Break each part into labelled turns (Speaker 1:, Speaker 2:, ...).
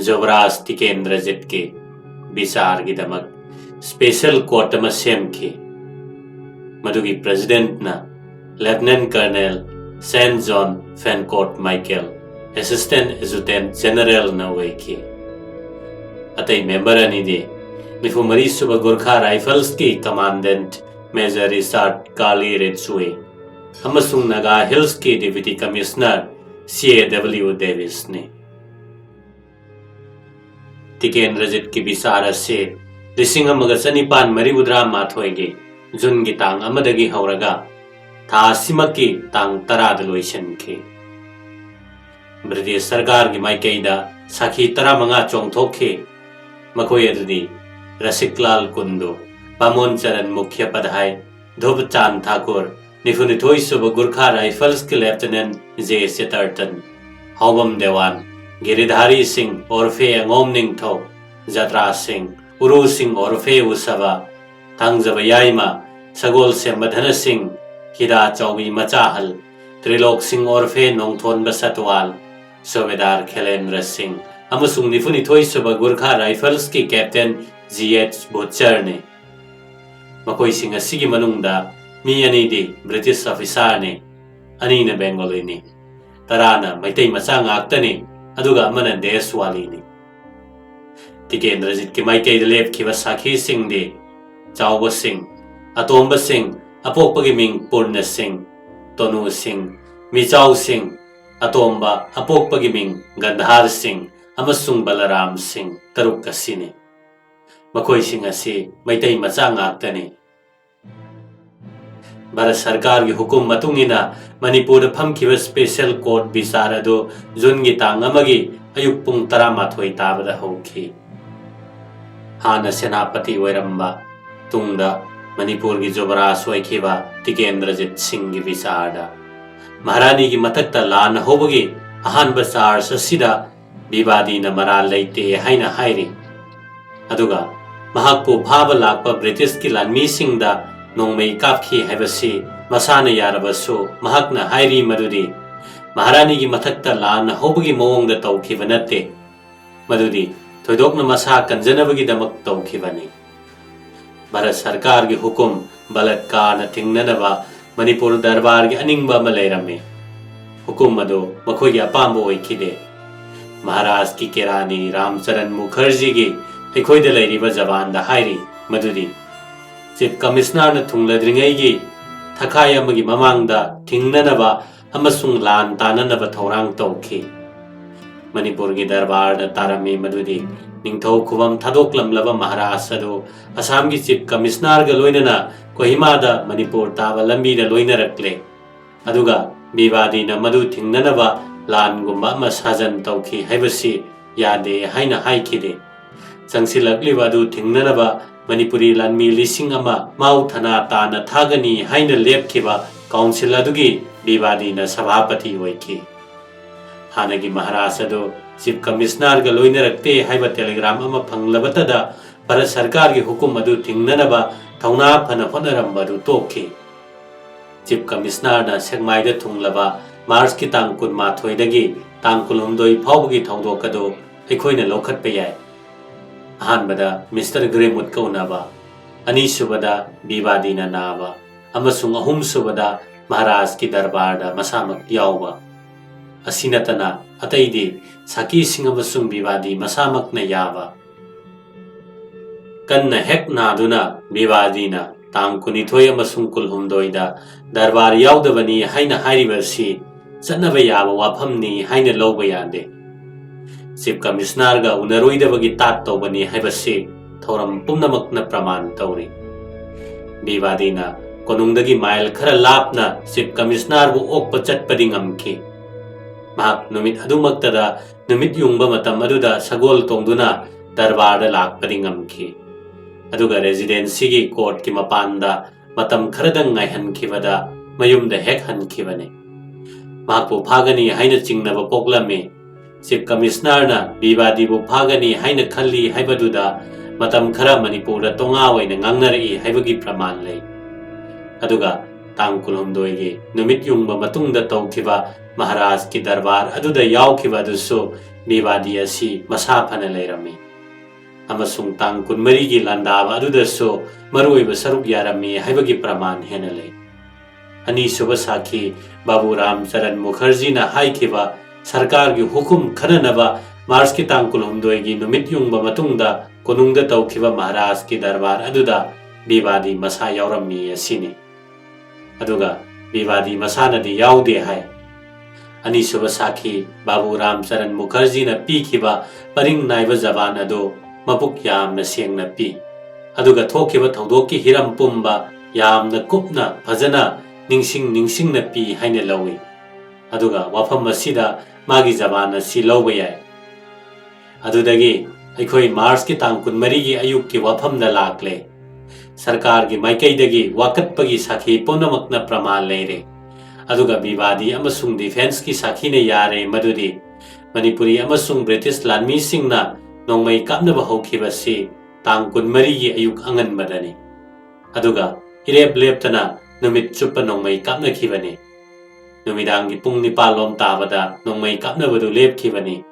Speaker 1: Yuvaraj Tikendrajit ke Bisar ki damak special court ma sem ki madugi president na Lieutenant Colonel Saint John Fancourt Michael Assistant Adjutant General na way ki atay member ani de Nifumari Suba Gurkha Rifles ki Commandant Major Richard Kali Retsue amasung Naga Hills ki Deputy Commissioner C.A.W. Davis ne Tikendrajit ki Bisara se Lising amaga sanipan maribudra mathoige Jun gi tang amadagi hauraga tha simaki tang tarada loisan ke British Sarkar gi maikaida sakhi tara manga chongthokhe makoi adudi Rasiklal Kundu Pamon Charan Mukhya Padhai Dhubchan Thakur Nifunithoi Suba Gurkha Rifles ki Lieutenant J. Setterton Hobam Dewan Giridhari Singh Orfe Angom Ningtho Jatra Singh Uru Singh Orfe Usava Thangjaba Yaima Sagol Se Madhana Singh Hira Chaubi Machahal Trilok Singh Orfe Nongthon Basatwal Sobedar Khelendra Singh amasung Nifunithoi Suba Gurkha Rifles ki Captain G.H. Butcher ne makoi sing asigi manungda mi ani di British officer ne ani na Bengali ne tarana maitai macha ngakta ne aduga amana Deswali ne Tikendrajit ki maikai de lep ki sakhi sing de Chawba Singh Atomba Singh apokpagi ming Purna Singh Tonu Singh Michau Singh Atomba apokpagi ming Gandhar Singh amasung Balaram Singh taruk kasine makoi sing asi maitai macha ngakta ne Bharat Sarkar ki hukum matungina Manipur phamkiba special court bisara do Jun gi tang amagi ayuk pung 12 tabada hokhi hana senapati oiramba tungda Manipur gi Yuvaraj oikhiba Tikendrajit Singh gi bisada Maharani gi matakta lan hobagi ahanba charge asida bibadi na maral leite haina hairi aduga mahakpu phaba lakpa British ki lanmi singda nongmei kapki haibasi masana yarabasu mahakna hairi madudi Maharani gi mathakta lan hobagi mawongda tawkhiba natte madudi thoidokna masa kanjanabagi damak tawkhibani Bharat Sarkar gi hukum balatkar na thingnanaba Manipur darbar gi aningba ma leirame hukum ado makhoi gi apambo oikhide Maharaj ki Kerani Ramcharan Mukherjee gi ꯑꯩꯈꯣꯏꯗ ꯂꯩꯔꯤꯕ ꯖꯋꯥꯟꯗ ꯍꯥꯏꯔꯤ ꯃꯗꯨꯗꯤ chief ꯀꯃꯤꯁꯅꯔꯅ ꯊꯨꯡꯂꯗ꯭ꯔꯤꯉꯩꯒꯤ ꯊꯥꯈꯥꯏ ꯑꯃꯒꯤ ꯃꯃꯥꯡꯗ ꯊꯤꯡꯅꯅꯕ ꯑꯃꯁꯨꯡ ꯂꯥꯟ ꯇꯥꯅꯅꯕ ꯊꯧꯔꯥꯡ ꯇꯧꯈꯤ ꯃꯅꯤꯄꯨꯔꯒꯤ ꯗꯔꯕꯥꯔꯗ ꯇꯥꯔꯝꯃꯤ ꯃꯗꯨꯗꯤ ꯅꯤꯡꯊꯧ ꯈꯨꯕꯝ ꯊꯥꯗꯣꯛꯂꯝꯂꯕ ꯃꯍꯥꯔꯥꯖ ꯑꯗꯨ ꯑꯁꯥꯝꯒꯤ ꯆꯤꯐ ꯀꯃꯤꯁꯅꯔꯒ ꯂꯣꯏꯅꯅ ꯀꯣꯍꯤꯃꯥꯗ ꯃꯅꯤꯄꯨꯔ ꯇꯥꯕ ꯂꯝꯕꯤꯗ ꯂꯣꯏꯅꯔꯛꯂꯦ ꯑꯗꯨꯒ ꯕꯤꯕꯥꯗꯤꯅ ꯃꯗꯨ ꯊꯤꯡꯅꯅꯕ ꯂꯥꯟꯒꯨꯝꯕ ꯑꯃ ꯁꯥꯖꯟ ꯇꯧꯈꯤ ꯍꯥꯏꯕꯁꯤ ꯌꯥꯗꯦ ꯍꯥꯏꯅ ꯍꯥꯏꯈꯤꯗꯦ Sangsilakliba adu thingnanaba Manipuri lanmi lising ama mau thana tana thagani haina lepkhiba council adugi bibadina sabhapati oiki hanagi Maharaj adu chief commissioner ga loinarakte haiba telegram ama phanglabatada Bharat Sarkar gi hukum adu thingnanaba thauna phana honaramba du tokhi chief commissioner na sekmaida thunglaba March ki tang kun ma thoidagi tang kulumdoi phawgi thaudok adu aikhoina lokhat pe yai Ahanbada Mr. Greenwood kaunaba ani subada bibadina naba amasung ahum subada Maharaj ki darbarda masamak yauba asinatana ataidi saki sing amasung bibadi masamak na yaba kanna hek naduna bibadina tang kunithoi amasung kulhumdoida darbar yaudabani haina hairibasi chanaba yaba wafamni haina lawba yade Chief Commissioner ga unaroidabagi tat tawbani haibasi thoram pumnamakna praman tawri bibadina konungdagi mile khara lapna Chief Commissioner bu okpa chatpadi ngamki mahak numit adumaktada numit yungba matam aduda sagol tongduna darbarda lakpadi ngamki aduga residency gi court ki mapanda matam kharadang ngaihankhibada mayumda hek hankhibane mahakpu phagani haina chingnaba poklame Chief Commissioner na bibadi bu phagani haina khalli haibaduda matam khara Manipur da tonga waina ngangnari haibagi praman lei aduga tang kulhumdoi numit yungba matungda tawkiba Maharaj ki darbar aduda yawkiba adusu Bibadi asi masa phana leirami amasung tang kunmari gi landaba adudasu maruiba saruk yarami haibagi praman hena lei ani suba sakhi Babu Ram Charan Mukherjee na haikiba sarkar gi hukum khananaba Mars ki tang kulhumdoi gi numit yungba matungda konungda tawkiba Maharaj ki darbar aduda Bibadi masa yawrami asini aduga Bibadi masanadi yaude hai ani suba sakhi Babu Ram Charan Mukherjee na pikiba paring naiba jaban ado mabuk yamna sengna pi aduga thokiba thaudoki hiram pumba yamna kupna phajana ningsing na pi haina lawi aduga wafam asida magi jaban asi lawba yai adudagi aikhoi Mars ki tang kunmari gi ayuk ki wafam da lakle sarkar gi maikaidagi wakatpagi sakhi ponamakna praman leire aduga Bibadi amasung defense ki sakhi ne yare madudi Manipuri amasung British lanmi singna nongmai kapna ba hokibasi tang kunmari gi ayuk angan madani aduga irep leptana numit chupa nongmai kapna khibani numidang gi pung nipal lom tabada nongmai kapna badu lep khibani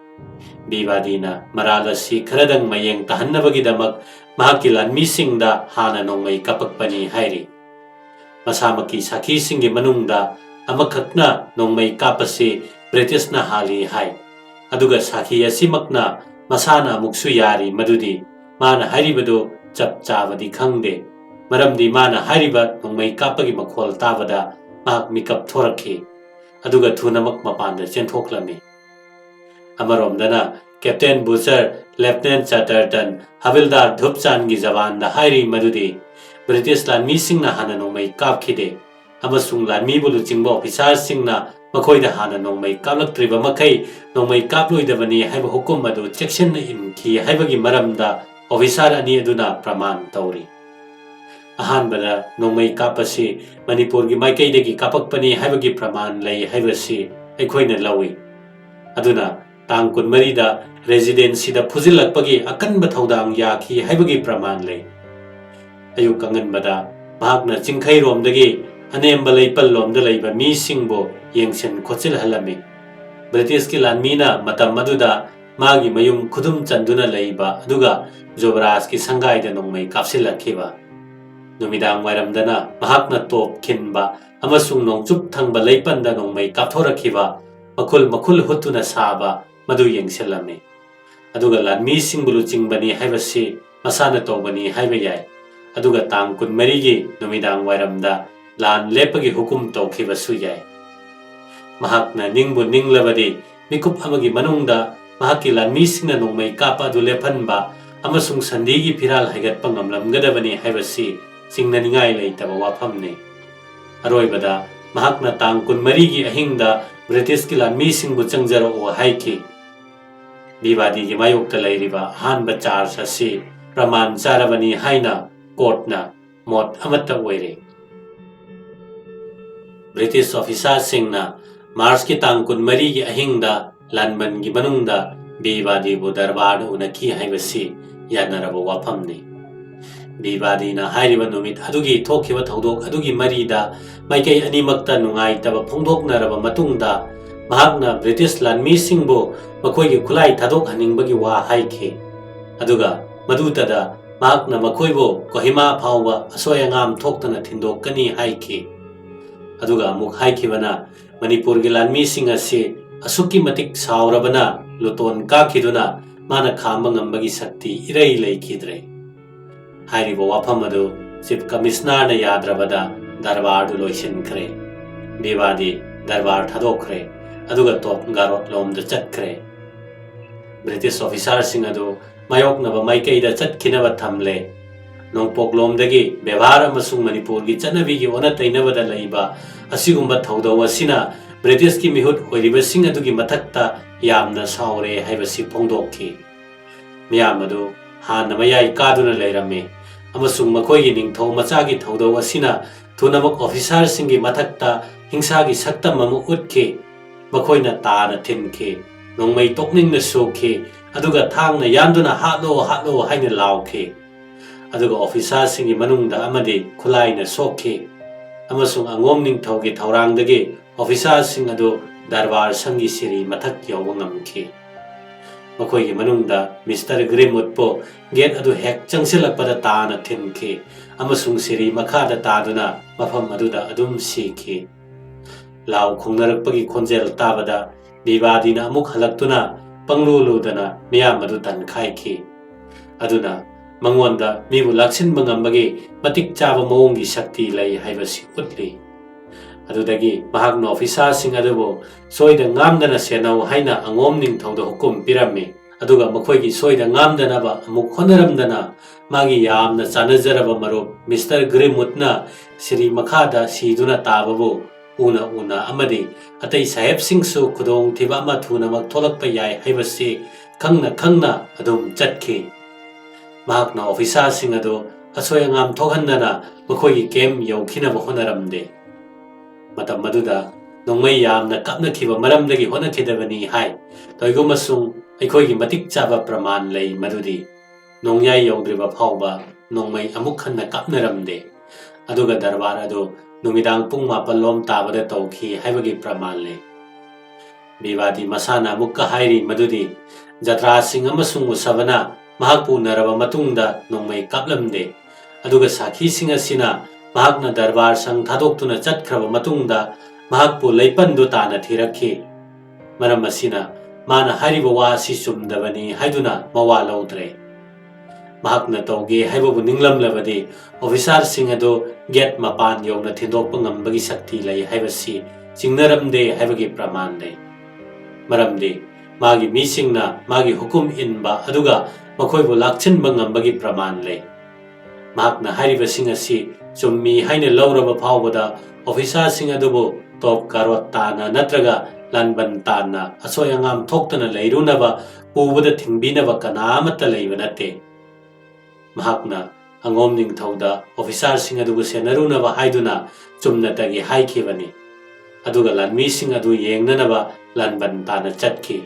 Speaker 1: Bibadi na marala si kharadang mayeng tahanna bagi damak mahaki lanmi singda hana nongmai kapakpani hairi masamaki sakhi singi manungda amakakna nongmai kapasi British na hali hai aduga sakhi asimakna masana muksu yari madudi mana haribado chap chabadi khangde maramdi mana hariba nongmai kapagi makhol tabada mak mikap thorakhi aduga thunamak mapanda chenthokhlami amaromdana Captain Butcher Lieutenant Chatterton Havildar Dhupchan gi jawan da hairi madudi British lanmi singna hana nongmai kapkhide amasung lanmi bulu chingba officer singna makhoi da hana nongmai kaplaktriba makai nongmai kaploidabani haiba hukum adu section na inki haibagi maramda officer ani aduna praman tauri ahanbada nongmai kapasi Manipur gi maikaidagi kapakpani haibagi praman lei haibasi aikhoina lawi aduna tang kunmari da residency da phujilakpagi akanba thodang yakhi haibagi praman lei ayuk kanganbada bahakna chingkhai romdagi anemba leipal lomda leiba mi singbo yengsen khochil halami British ki lanmina matam maduda magi mayum khudum chanduna leiba aduga Yuvaraj ki sangai da nongmai kapsilakhiba numidang wairamdana bahakna top khinba amasung nongchup thangba leipanda nongmai kapthorakhiba makhul hutuna saba madu yengselami aduga lanmi singbulu chingbani haibasi masana tobani haiba yai aduga tang kunmari gi numidang wairamda lan lepagi hukum tawkhibasu yai mahakna ningbu ninglabadi mikup amagi manungda mahaki lanmi singna nongmai kapa du lephanba amasung sandigi phiral haigatpa ngamlamgadabani haibasi singna ningai leitaba wafamne aroibada mahakna tang kunmari gi ahingda British ki lanmi singbu changjaro o haiki Bibadi gi mayokta leiriba hanba charge asi praman charabani haina courtna mot amata oire British officer singna Mars ki tang kunmari gi ahingda lanban gi manungda Bibadi bu darbar unaki haibasi yanaraba wafamni Bibadi na hairiba numit adugi thokhiba thodok adugi marida maikai animakta nungai taba phongdoknaraba matungda mahakna British lanmi singbo makhoi gi khulai thadok haningbagi wa haikhe aduga madutada mahakna makhoibo Kohima phauba asoyangam thoktana thindokani haikhe aduga amuk haikibana Manipur gi lanmi sing asi asuki matik saurabana luton ka khiduna mana khamba ngambagi sakti irei leikidre hairibo wafam adu chief commissioner na yadrabada darbar du loisinkhre Bibadi darbar thadokre aduga top garot lomda chatkre British officer sing adu mayoknaba maikaida chatkinaba thamle nongpok lomdagi bevara amasung Manipur gi chanabi gi ona tainabada leiba asigumba thaudaw asina British ki mihut oiriba sing adugi mathakta yamna saure haibasi phongdokhi miyam adu hanna mayai kaduna leirame amasung makhoi gi ningthau macha gi thaudaw asina thunamak officer singi mathakta hingsa gi saktam amu utke makoina tana thinke nongmai tokning na sokhe aduga thangna yanduna hatlo haina laukhe aduga officer singi manungda amade khulai na sokhe amasung angom ningthaugi thaurangdagi officersing adu darbar sangi siri mathak yawba ngamki makhoi gi manungda Mr. Grimwood po gate adu hek changsilakpada taana thinki amasung siri makhada taduna mafam aduda adum siki lau khungnarakpagi khonjel tabada bibadina amuk halaktuna pangluludana miyam adu tankhai aduna mangonda mibu laksin mangambagi matik chaba mawongi shakti lay haibasi utli adudagi mahakna officer sing adubo soida ngamdana senau haina angom ningthauda hukum pirami aduga makhoigi soida ngamdana ba amuk honaramdana magi yamna chanajaraba marup Mr. Grimwoodna siri makhada siduna tababu una amadi atai saheb singsu khudong thiba ma thuna mak tholakpa yai haibasi khangna adum chatki mahakna officer sing adu asoy ngam thokhandana makhoigi kem yaukhina ba honaramde matam maduda nongmai yamna kapna khiba maramdagi honakhidabani hai toigo masung aikhoigi matik chaba praman lei madudi nongyai yaudriba phauba nongmai amuk khanna kapnaramde aduga darbar adu numidang pung mapalom tabada tauki haibagi praman le bibadi masana mukka hairi madudi jatra sing amasung usabana mahakpu naraba matungda nongmai kaplamde aduga sakhi sing asina mahakna darbar sang thadoktuna chatkraba matungda mahakpu leipandu tana thirakhi maram asina mana hariba wa si sumdabani haiduna mawa laudre mahakna tauge haibabu ninglamlabadi officer sing adu get mapan yongna thindokpa ngambagi shakti lay haibasi chingnaramde haibagi praman lay maramde magi misingna magi hukum inba aduga makhoibu lakchinba ngambagi praman lay mahakna hariba sing asi chummi haina lauraba phawbada officer sing adubu top karot tana natraga lanban tana asoy angam thoktana leirunaba pubada thingbinaba kanamata leiba nate mahakna angom ningthauda officer sing adugu senarunaba haiduna chumnatagi haikhibani aduga lanmi sing adu yengnanaba lanban tana chatki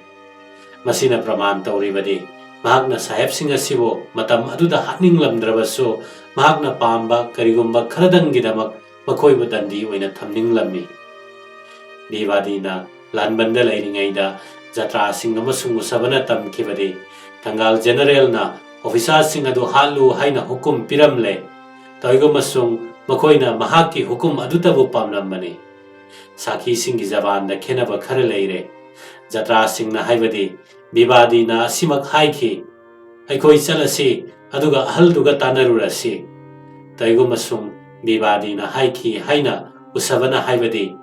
Speaker 1: masina praman tauribadi mahakna saheb sing asibo matam aduda hatninglamdrabasu mahakna pamba karigumba kharadangidamak makhoibu dandi oina thamninglammi bibadina lanbanda leiringaida jatra sing amasung usabana tamkhibadi tangal general na officer sing adu halu haina hukum piramle toigo masung makoina mahaki hukum adutabu pamlambani sakhi singi zaban da khenaba khare leire jatra sing na haibadi bibadi na simak haiki aikoi chalasi aduga halduga tanarurasi toigo masung bibadi na haiki haina usabana haibadi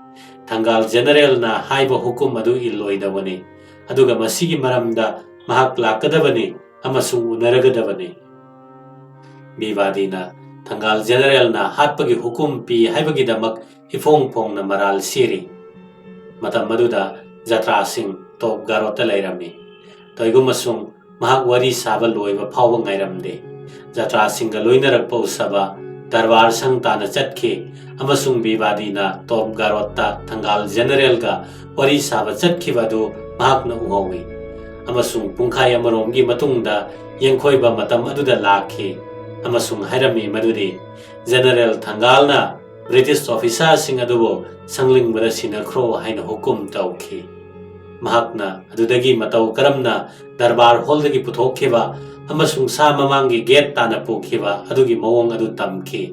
Speaker 1: tangal general na haiba hukum adu illoidabani aduga masigi maramda mahak lakadabani amasung unaragadabani bibadina tangal general na hatpagi hukum pi haibagi damak ifong pong na maral siri matam maduda jatra sing top garota lairami toigo masung mahak wari saba loiba phawba ngairamde jatra singa loinarakpa usaba darbar sang tana chatki amasung bibadina top garota tangal general ga wari saba chatkibadu mahakna uhawi amasung pungkhai amaromgi matungda yengkhoiba matam aduda lakhi amasung hairami madudi general thangalna British officer sing adubo sanglingbada sinakhro haina hukum tauki mahakna adudagi matau karamna darbar holdagi puthokhiba amasung sa mamangi gate tana pukhiba adugi mawong adu tamki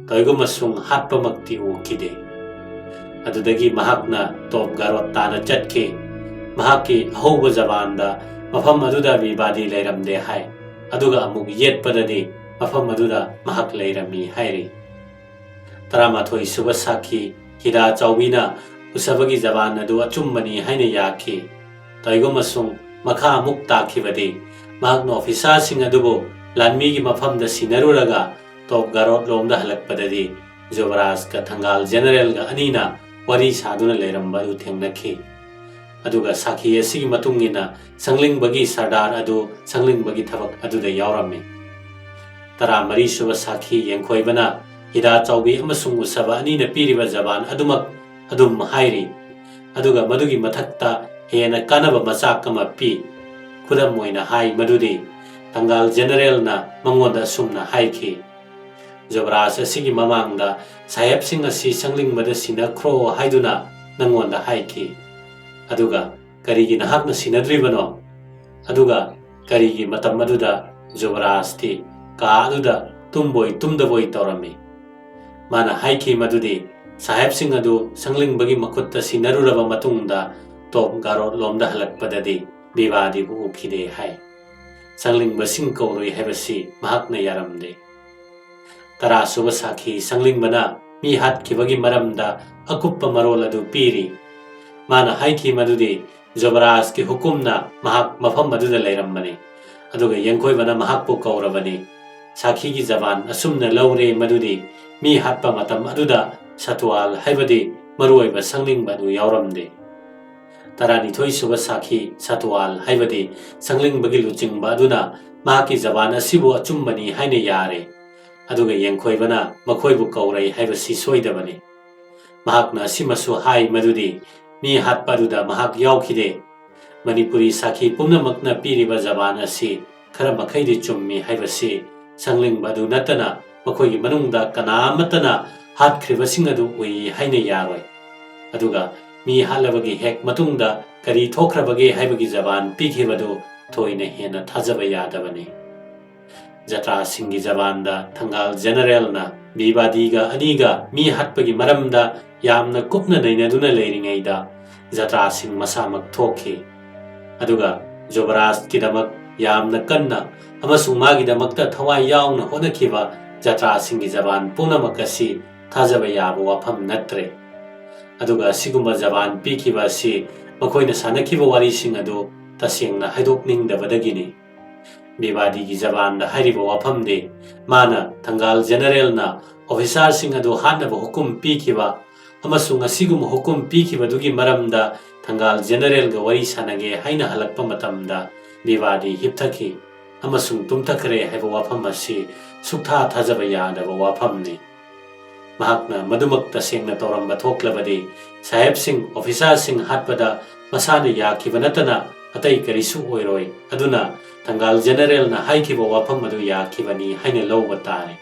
Speaker 1: toigo masung hatpa makti ukide adudagi mahakna top garot tana chatki mahaki ahoba zabanda mafam aduda bibadi leiramde hai aduga amuk yetpadadi mafam aduda mahak leirami hairi taramathoi suba sakhi hida chawbina usabagi zaban adu achumbani haina yakhi toigo masung makha amuk takhibadi mahakna officer sing adubo lanmi gi mafam da sinaruraga top garot lomda halakpadadi Yuvaraj ka thangal general ga anina wari saduna leiramba u thengnakhi aduga sakhi asigi matungina sanglingbagi sardar adu sanglingbagi thabak aduda yaurami tara mari suba sakhi yengkhoibana hida chawbi amasung usaba anina piriba jaban adumak adum hairi aduga madugi mathakta hena kanaba machak kama pi khudam moina hai madudi tangal general na mangoda sumna haiki Yuvaraj asigi mamangda saheb sing asi sanglingbada sinakhro haiduna nangonda haiki. Aduga karigi nahakna sinadribano. Aduga karigi matam aduda Yuvaraj ti ka aduda tumboi tumdaboi torami. Mana haiki madudi saheb sing adu sanglingbagi makutta sinaruraba matungda top garo lomda halakpadadi bivadi bu ukhide hai. Sanglingba sing kauroi haibasi mahakna yaramde. Tara suba sakhi sanglingmana mi hatkibagi maramda akuppa marol adu piri. Mana haiki madudi Yuvaraj ki hukumna mahak mafam maduda leirambani. Aduga yengkoibana mahakpu kaurabani. Sakhi ki zaban asumna laure madudi mi hatpa matam aduda satwal haibadi maruoiba sanglingba adu yauramde. Tarani thoi suba sakhi satwal haibadi sanglingba gi luchingba aduna mahaki zaban asibu achumbani haine yare. Aduga yengkoibana makoibu kaurai haibasi soidabani. Mahakna simasu hai madudi mi hatpa aduda mahak yaukide. Manipuri sakhi pumnamakna piriba zaban asi khara makhaidi chummi haibasi sanglingba adu natana makoigi manungda kanamatana hatkhribasing adu ui haine yaroi. Aduga mi halabagi hek matungda kari thokrabagi haibagi zaban pikhibadu thoine hena thajaba yadabani. Jatra singi zabanda thangal general na bibadiga aniga mi hatpagi maramda yamna kupna nainaduna leiringaida jatra sing masamak thokhi. Aduga Yuvaraj kidamak yamna kanna amasung magidamakta thawai yauna honakhiba jatra singi zaban punamak asi thajaba yaba wafam natre. Aduga siguma zaban pikhiba asi makoina sanakhiba warising adu tasengna haidokningdabadagini. Bivadi ki zaban da hariba wafamde mana thangal general na officer sing adu hanaba hukum pikhiba amasung asigum hukum pikhiba dugi maramda thangal general ga wari sanage haina halakpa matamda bivadi hipthaki amasung tumthakre haiba wafam asi sukha thajaba yadaba wafamni. Mahakna madumak tasengna toramba thoklabadi saheb sing officer sing hatpada masana yakhiba natana atai karisu oiroi aduna thangal general na haikiba wafam adu yakhibani haina lawba tare.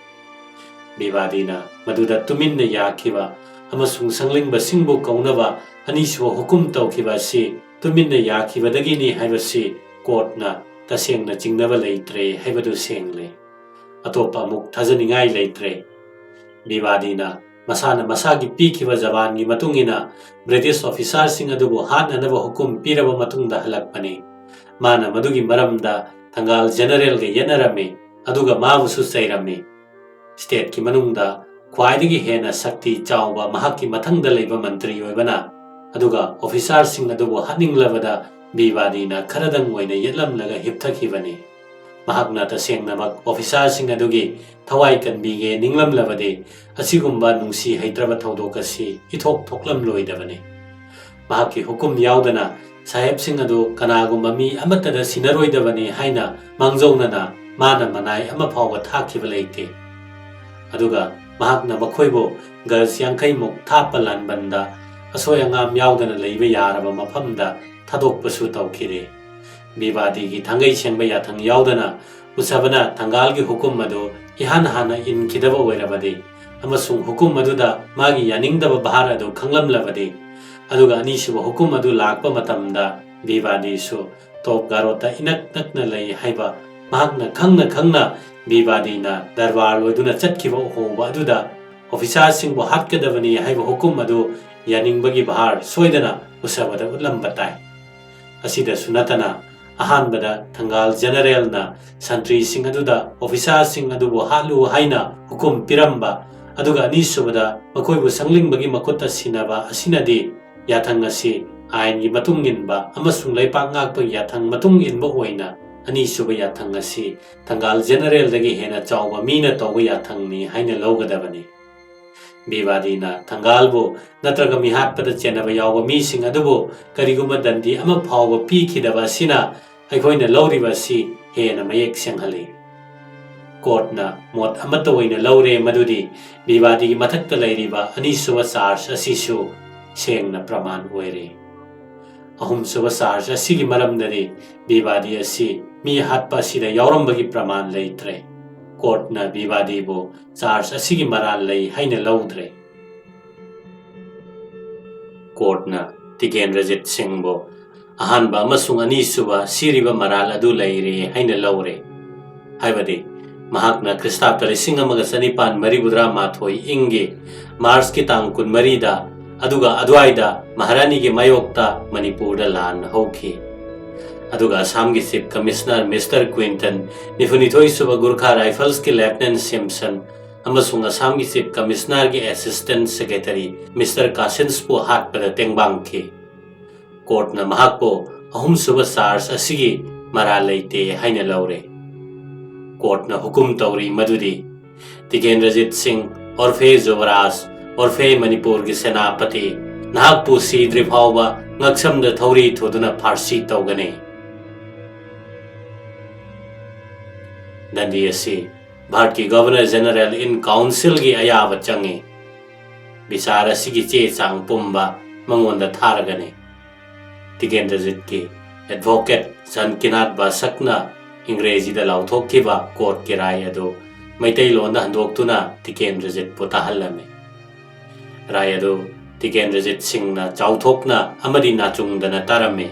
Speaker 1: Bivadina maduda tuminna yakhiba amasung sanglingba singbu kaunaba anisuwa hukum tawkhiba si tuminna yakhibadagini haibasi courtna tasengna chingnaba leitre haibadu sengle. Atopa amuk thajaningai leitre. Bivadina masana masagi pikhiba zabangi matungina British officer sing adubu hananaba hukum piraba matungda halakpani. Mana madugi maramda thangal general ga yenarami aduga mabusu sairami. State ki manungda khwaidagi hena sakti chawba mahaki mathangda leiba mantri oibana aduga officer sing adubu haninglabada bivadina kharadang oina yetlamlaga hipthakibani. Mahakna tasengnamak officer sing adugi thawai kanbige ninglamlabade asigumba nungsi haitraba thodokasi ithok thoklam loidabani. Mahaki hukum yaudana saheb sing adu kanagumba mi amatada sinaroidabani haina mangjaunana mana manai ama phawba thakhiba leite. Aduga mahakna makhoibo girls yankaimuk thapa lanbanda asoi angam yaudana leiba yaraba mafamda thadokpasu tawkhire. Bivadi ki thangai sengba yathang yaudana usabana thangal ki hukum adu ihan hana in kidaba oirabade amasung hukum aduda magi yaningdaba bahar adu khanglamlabade aduga anisuba hukum adu lakpa matamda bivadi su top garota inak nakna lei haiba mahakna khangna bivadi na darbar loiduna chatkiba hoba aduda officer sing bo hatkadabani haiba hukum adu yaningbagi bahar soidana usabada ulambatai. Asida sunatana ahanbada thangal general na santri sing aduda officer sing adubu halu haina hukum piramba aduga anisubada makoibu sanglingba makutta sinaba asinadi yathang asi ain gi matunginba amasung leipak ngakpa yathang matunginba oina anisuba yathang asi thangal general dagi hena chawba mina tawba yathang ni haina lawgadabani. Bivadina thangalbu natraga mihatpada chenaba yawba mising adubu kariguma dandi ama phawba pikhidaba sina aikoina lawriba si hena mayek senghali. Courtna mot amata oina lawre madudi bivadi gi mathakta leiriba anisuba charge asisu sengna praman oire. Ahumsuba charge asigi maramdari bivadi asi mi hatpa sida yaurambagi praman leitre. कोर्टना विवादीबु charge असिगी मराल लई हाइना लौद्रे कोर्टना तिकेंद्रजित सिंहबु अहानबा अमसुंग अनीसुबा सिरिबा moral अदु लैरे हाइना लौरे हाइबदि महाकना क्रिस्ताब्द 1974 इंगे मार्च की तांग 14 अदुगा अद्वाइदा महारानी के मायोक्ता मणिपुर लान होखी अदुगा असम की chief commissioner mister Quinton 92 Gurkha rifles के लेफ्टिनेंट सिम्पसन अमसुंग असम की चीफ कमिश्नर के असिस्टेंट सेक्रेटरी मिस्टर कासिन्सपु हाटपदा तेंगबांगखी कोर्टना महाकपो अहुम सुबह चार्ज असिगी मरा लेते हाइना लौरे कोर्टना हुकुम तौरी मधुदी तिकेंद्रजित सिंह ओरफे युवराज ओरफे मणिपुर की सेनापति नागपु सीद्रि फाउबा ngaksamda thori thoduna farsi tawgane nandi asi bharat ki governor general in council gi ayaba change bisar asigi che chang pumba mangonda tharagane tikendrajit ki advocate sankinat ba sakna इंग्रेजी दा लाउथोकिबा court के राय अदो Meitei loan हंदोक्तुना तिकेंद्रजित पुताहल्लमे राय अदो तिकेंद्रजित सिंहना चाउथोकना अमदि नाचुंगदना तारमे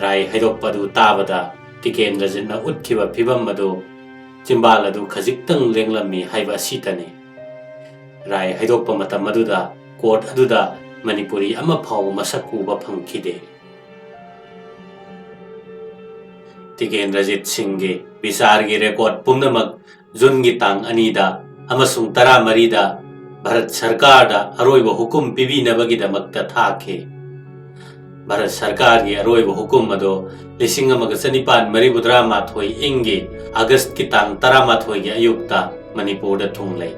Speaker 1: राय हैदोकपदु ताबदा तिकेंद्रजितना उठखिबा फिबम अदो चिंबाल अदु खजिक्तंग लेंगलमी हाइबा सीतने राय हैदोकप मतम अदुदा court अदुदा Manipuri अमा फाउ मसकुबा फंखिदे तिकेंद्रजित सिंह के विचार की रिकॉर्ड पुनमक जून की तांग अनीदा अमसुंग तरा मरीदा भारत सरकार दा अरोइब हुकुम पिबीनबगिदमक्ता थाखे भारत सरकार की अरोइब हुकुम अदो 1994 इंगे अगस्त की तांग 13 की अयुक्ता मणिपुर दा थुंगलै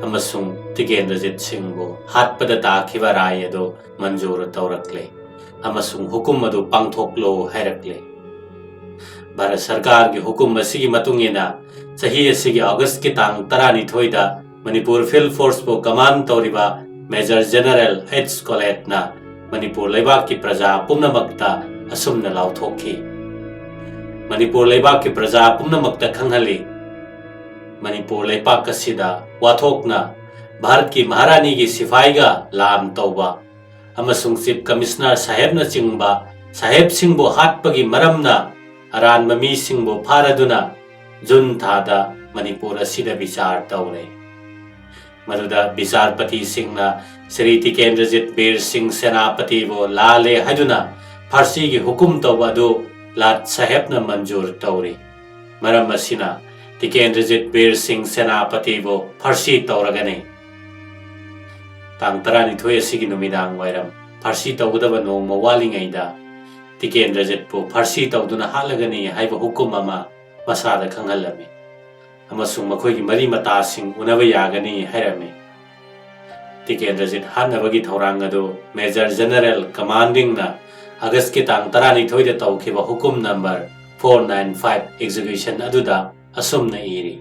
Speaker 1: अमसुंग तिकेंद्रजित सिंह बो हातपदा ताखिबा राय अदो मंजूर तौरक्ले अमसुंग हुकुम अदो पांगथोकलो हैरक्ले भारत सरकार की हुकुम असिगी मतुंगेना सही असिगी अगस्त की तांग 12 मणिपुर फील्ड फोर्स को कमान तौरिबा मेजर जनरल एच कोलेटना मणिपुर लेबाक की प्रजा पुनमक्ता असुमना लाउथोखी मणिपुर लेबाक की प्रजा पुनमक्ता खंगहली मणिपुर लेबाक असिदा वाथोकना भारत की महारानी की सिफाईगा लाम तौबा अमसुंग चीफ कमिश्नर साहेबना चिंगबा साहेब सिंहबो हाटपगी मरमना अरान ममी सिंहबो फारदुना जून थादा मणिपुर असिदा विचार तौरे मरुदा विचारपति सिंहना श्री तिकेंद्रजित बीर सिंह सेनापति वो लाले हदुना फारसी की हुकुम तौबदो लाट साहेबना मंजूर तौरे मरम असिना तिकेंद्रजित बीर सिंह सेनापति वो फारसी तौरगने तांग 12 असिगी नुमिदांग वायरम फारसी तौगदब नोंग वालिंगैदा तिकेंद्रजित पु फारसी तौदुना हालगनी हाइब हुकुम अमा मसादा खंगहल्लमे अमसुंग मखोइगी मरी मतासिंग उनब यागनी हैरमे तिकेंद्रजित हानबगी थौरांग अदो मेजर जनरल कमांडिंग ना अगस्त की तांग 12 दा तौखिबा हुकुम नंबर 495 एग्जीक्यूशन अदुदा असुमना इरी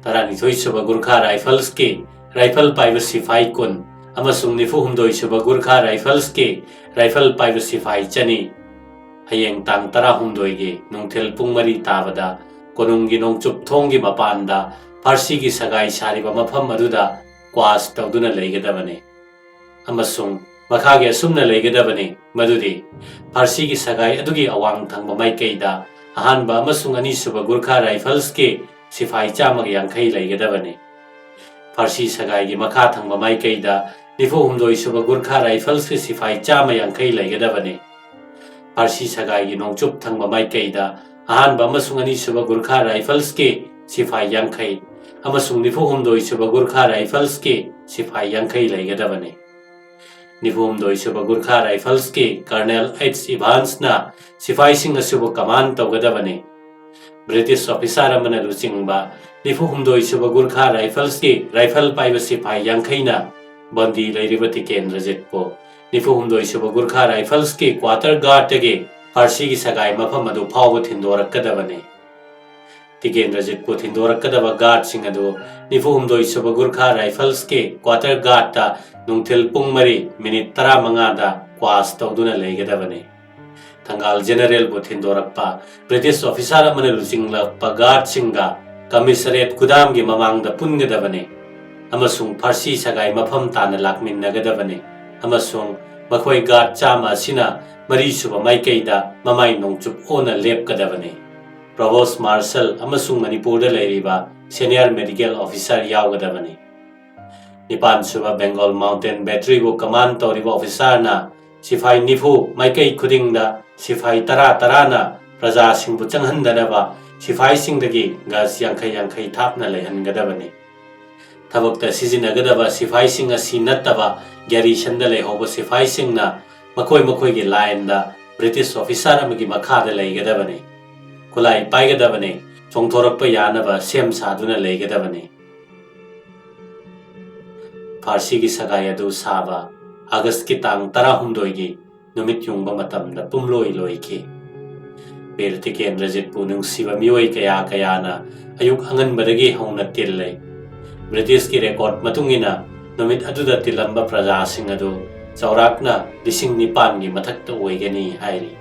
Speaker 1: 12 सुबा गुरखा राइफल्स के राइफल पाइब सिपाही कुन अमसुंग 94 सुबा गुरखा राइफल्स के राइफल पाइब सिपाही चनी हयेंग तांग 13 गे नुंगथेल पुंग मरी ताबदा कोनुंगी नोंगचुप थोंगी मपानदा फारसी की सगाई सारिबा मफम अदुदा क्वास तौदुना लेगदबने अमसुंग मखागे असुमना लेगदबने मदुदि फारसी की सगाई अदुगी अवांग थंगबा माइकैदा अहानबा अमसुंग अनीसुबा गुरखा राइफल्स के सिपाही चामग यांखै लेगदबने फारसी सगाई की मखा थंगबा माइकैदा 94 सुबा गुरखा राइफल्स के सिपाही चाम यांखै लेगदबने फारसी सगाई की नोंगचुप थंगबा माइकैदा अहानबा अमसुंग अनीसुबा गुरखा राइफल्स के सिपाही यांखै अमसुंग 94 सुबा गुरखा राइफल्स के सिपाही यांखै लेगदबने 94 सुबा गुरखा राइफल्स के कर्नल एच इवांस ना सिपाही सिंह असुबा कमान तौगदबने ब्रिटिश ऑफिसर अमना लुचिंगबा 94 सुबा गुरखा राइफल्स के राइफल पाइब सिपाही यांखै ना बंदी लेरिबा तिकेंद्रजित पो 94 सुबा गुरखा राइफल्स के क्वार्टर गार्ड के फारसी की सगाई मफम अदु फाव थिंदोरक्कदबने तिकेंद्रजित पु थिंदोरक्कदबा गार्ड सिंह अदु 94 सुबा गुरखा राइफल्स के क्वार्टर गार्ड ता नुंगथेल पुंग मरी मिनिट 15 दा क्वास तौदुना लेगदबने थंगाल जनरल पु थिंदोरक्पा ब्रिटिश ऑफिसर अमना लुचिंगलक्पा गार्ड सिंगा कमिसरेट कुदाम की ममांग दा पुनगदबने अमसुंग फारसी सगाई मफम ताना लाकमिन्नगदबने अमसुंग मखोई गाट चामा सिना मरी सुबा माइकैदा ममाई नोंगचुप ओना लेपकदबने प्रोवोस्ट मार्शल अमसुंग मणिपुर दा लेरिबा सीनियर मेडिकल ऑफिसर यावगदबने निपान सुबा बेंगल माउंटेन बैटरी को कमान तौरिबा ऑफिसर ना सिफाई निफु माइकई खुदिंगदा सिफाई तरा तराना प्रजा सिंह चंगहनदनबा सिफाई सिंगदगी गस यांखै यांखै थापना लेहनगदबने थबकता सिजिनगदबा सिफाई सिंह असि नत्तबा ग्यारीशन दा लेहोबा सिफाई सिंगना मखोई मखोई की लाइन दा ब्रिटिश ऑफिसर अमगी मखादा लेगदबने खुलाई पाइगदबने चोंथोरकपा यानबा सेम सादुना लेगदबने फारसी की सगाई अदु साबा अगस्त की तांग 16 की नुमित युंगबा मतमदा पुमलोई लोइकी बीर तिकेंद्रजित पु नुंगसिबा मियोई कया कयाना अयुक अंगनबदगी हौना तिल्ले ब्रिटिश की रिकॉर्ड मतुंगिना नुमित अदुदा तिलंबा प्रजा सिंह अदु चौराकना 9,000 की मथक्ता ओइगनी हाइरी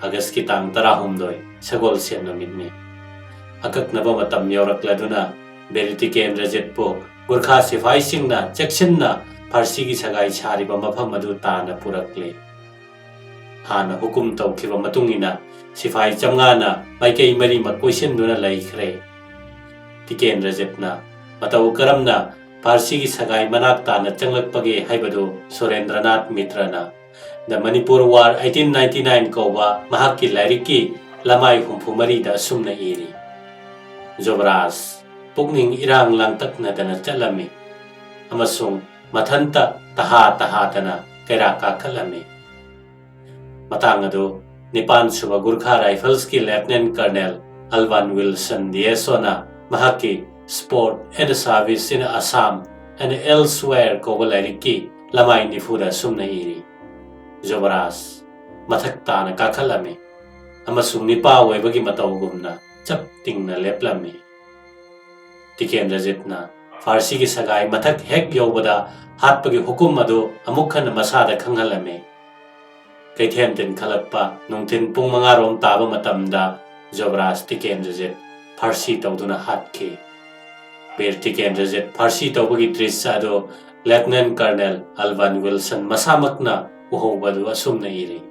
Speaker 1: अगस्त की तांग 16 सगोल सेन नुमितनी अककनबा मतम यौरक्लदुना बीर तिकेंद्रजित पु गुरखा सिफाई सिंगना चेक्सिनना फारसी की सगाई सारिबा मफम अदु ताना पुरक्ले हाना हुकुम तौखिबा मतुंगिना सिफाई चमगाना माइकई मरी मकोइसिनदुना लैख्रे तिकेंद्रजितना मतौ करमना फारसी की सगाई मनाक ताना चंगलकपगे हाइबदु सुरेंद्रनाथ मित्रना द मणिपुर वार 1899 कौबा महाकी लाइरिकी लमाई हुंफुमरी दा सुमना इरी जोबराज पुकनिंग इरांग लांगतकनदना चलमी अमसुंग मथंता तहा तहातना कैरा काखलमी मतंग अदु निपान सुबा गुरखा राइफल्स की लेफ्टिनेंट कर्नल अल्वान विल्सन दिएसोना महाकी sport and service in Assam and elsewhere कोबलारिकी लमाई निफुदा सुमना इरी जोबराज मथक ताना काखलमी अमसुंग निपा ओइबगी मतौगुमना चप तिंगना लेपलमी तिकेंद्रजितना फारसी की सगाई मथक हेक यौबदा हाटपगी हुकुम अदु अमुखन मसादा खंगलमे कैथेन दिन खलकपा नुंथिन पुंग 5 रोम ताबा मतमदा जोबराज तिकेंद्रजित फारसी तौदुना हाटके बीर तिकेंद्रजित फारसी तौबगी दृश्य अदु lieutenant colonel Alban Wilson मसामकना उहोबदु असुमना eri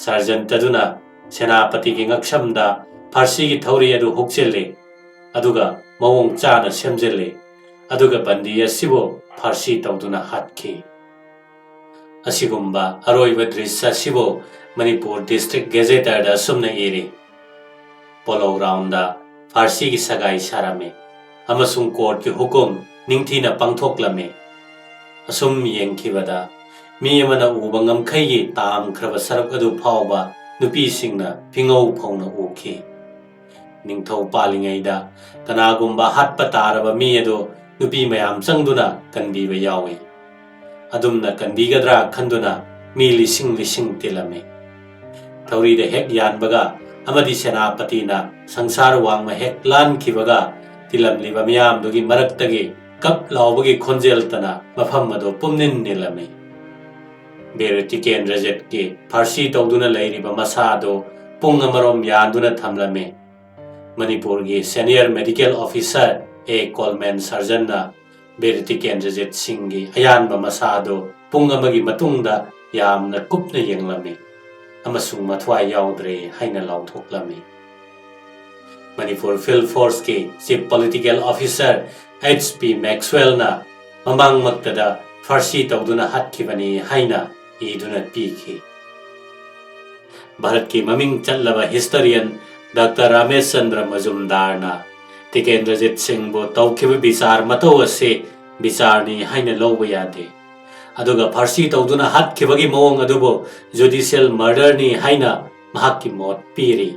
Speaker 1: surgeon तदुना सेनापति की ngaksamda फारसी की थौरी अदु हुकचेले अदुगा मवोंग चाना सेमजेले अदुगा बंदी असिबो फारसी तौदुना हाटके असिगुम्बा अरोइबा दृश्य असिबो मणिपुर डिस्ट्रिक्ट गेजेटर दा सुमना इरी पोलो ग्राउंडा फारसी की सगाई सारामे अमसुंग कोर्ट की हुकुम निंगथीना पांगथोकलमे असुम येंखिबदा मी अमना उबा ngamkhaygi तामख्रबा सरक अदु फावबा नुपी सिंगना फिंगौ फावना उखि निंगथौ पालिङैदा कनागुम्बा हाटपा तारबा मी अदु नुपी मयाम चंगदुना कनबीबा यावे अदुमना कनबीगद्रा खंदुना मी लिसिंग लिसिंग तिलमे थौरीदा हेक यानबगा अमदी सेनापतिना संसार वांगमा हेक लानखिबगा तिलमलिबा मियामदुगी मरक्तगी कप लावबगी खोंजेलतना मफम अदु पुमनिन निलमे बीर तिकेंद्रजित की फारसी तौदुना लैरिबा मसादो पुंग अमरोम यानदुना थमलमे मणिपुर की सीनियर मेडिकल ऑफिसर ए कोलमैन सर्जन बीर तिकेंद्रजित सिंह की अयानबा मसादो पुंग अमगी मतुंगदा यामना कुपना येंगलमे अमसुंग मथवाई याउद्रे हाइना लाउथोकलमे मणिपुर फील्ड फोर्स के chief political officer HP. Maxwell ना ममांग मक्तदा फारसी तौदुना हाटखिबनी हाइना इदुना पीखी भारत की ममिंग चल्लबा हिस्टोरियन डॉक्टर रमेश चंद्र मजुमदार ना तिकेंद्रजित सिंह बो तौखिब विचार मतौ असे विचारनी हाइना लौबा यादे अदुगा फारसी तौदुना हाटखिबगी मवोंग अदुबो जुडिशियल मर्डर नि हाइना महाकी मौत पीरी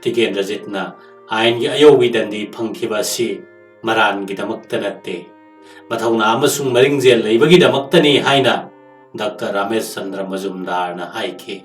Speaker 1: तिकेंद्रजितना आइन की अयोगी दंडी फंखिबासी मरान की दमकता नत्ते मथौना अमसुंग मरिंगजेल लैबगी दमकतनी हाइना डॉक्टर रमेश चंद्र मजुमदार ना हाइके